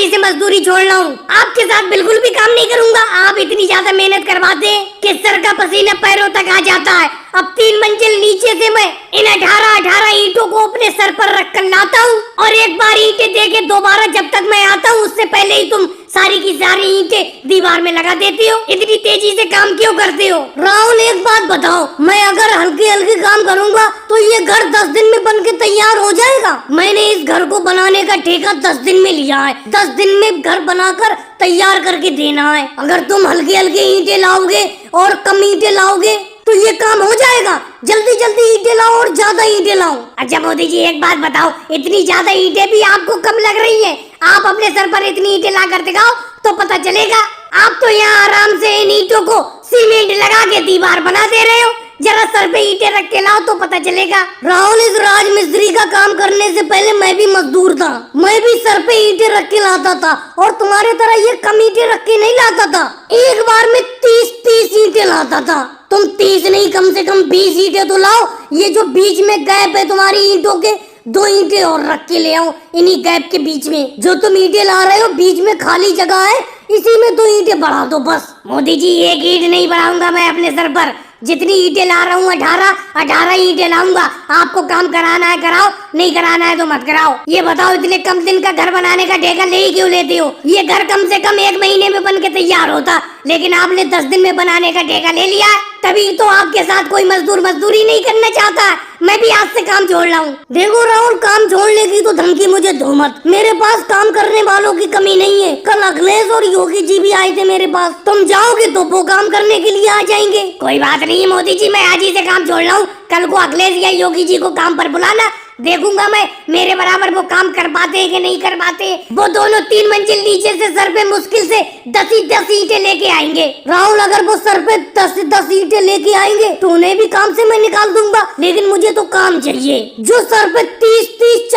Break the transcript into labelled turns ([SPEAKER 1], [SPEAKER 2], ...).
[SPEAKER 1] जी से मजदूरी छोड़ रहा हूँ। आपके साथ बिल्कुल भी काम नहीं करूंगा। आप इतनी ज्यादा मेहनत करवाते हैं कि सर का पसीना पैरों तक आ जाता है। अब 3 मंजिल नीचे से मैं इन 18 ईंटों को अपने सर पर रख कर लाता हूँ और एक बार ईंटें दे के दोबारा जब तक मैं आता हूँ उससे पहले ही तुम सारी की सारी ईंटें दीवार में लगा देती हो। इतनी तेजी से काम क्यों करते हो? राहुल एक बात बताओ, मैं अगर हल्के हल्के काम करूंगा तो ये घर 10 दिन में बन के तैयार हो जाएगा। मैंने इस घर को बनाने का ठेका 10 दिन में लिया है। 10 दिन में घर बनाकर तैयार करके देना है। अगर तुम हल्के हल्के ईंटें लाओगे और कम ईंटें लाओगे तो ये काम हो जाएगा। जल्दी जल्दी ईंटें लाओ और ज्यादा ईंटें लाओ। अच्छा मोदी जी एक बात बताओ, इतनी ज्यादा ईंटें भी आपको कम लग रही हैं? आप अपने सर पर इतनी ईंटें ला कर दिखाओ तो पता चलेगा। आप तो यहाँ आराम से इन ईंटों को सीमेंट लगा के दीवार बना दे रहे हो। जरा सर पे ईंटें रख के लाओ तो पता चलेगा। राहुल, इस राजमिस्त्री का काम करने से पहले मैं भी मजदूर था। मैं भी सर पे ईंटें रख के लाता था और तुम्हारे तरह ये कम ईंटें रख के नहीं लाता था। एक बार में 30 ईंटें लाता था। तुम 30 नहीं, कम से कम 20 ईंटें तो लाओ। ये जो बीच में गैप है तुम्हारी ईंटों के, 2 ईंटें और रख के ले आओ। इन्हीं गैप के बीच में जो तुम ईंटें ला रहे हो, बीच में खाली जगह है, इसी में 2 ईंटें बढ़ा दो बस। मोदी जी एक ईंट नहीं बढ़ाऊंगा मैं अपने सर पर। जितनी ईंटें ला रहा हूँ 18 ईंटें लाऊंगा। आपको काम कराना है कराओ, नहीं कराना है तो मत कराओ। ये बताओ, इतने कम दिन का घर बनाने का ठेका ले ही क्यों लेते हो? ये घर कम से कम 1 महीने में बन के तैयार होता, लेकिन आपने 10 दिन में बनाने का ठेका ले लिया है। तभी तो आपके साथ कोई मजदूरी नहीं करना चाहता है। मैं भी आज से काम छोड़ रहा हूँ। देखो राहुल, काम छोड़ने की तो धमकी मुझे दो मत। मेरे पास काम करने वालों की कमी नहीं है। कल अखिलेश और योगी जी भी आए थे मेरे पास। तुम जाओगे तो वो काम करने के लिए आ जाएंगे। कोई बात नहीं मोदी जी, मैं आज ही से काम छोड़ रहा हूँ। कल को अखिलेश या योगी जी को काम पर बुलाना, देखूंगा मैं मेरे बराबर वो काम कर पाते हैं कि नहीं कर पाते। वो दोनों 3 मंजिल नीचे से सर पे मुश्किल से 10 ईंटें लेके आएंगे। राहुल, अगर वो सर पे 10 ईंटें लेके आएंगे तो उन्हें भी काम से मैं निकाल दूंगा, लेकिन मुझे तो काम चाहिए। जो सर पे 30 40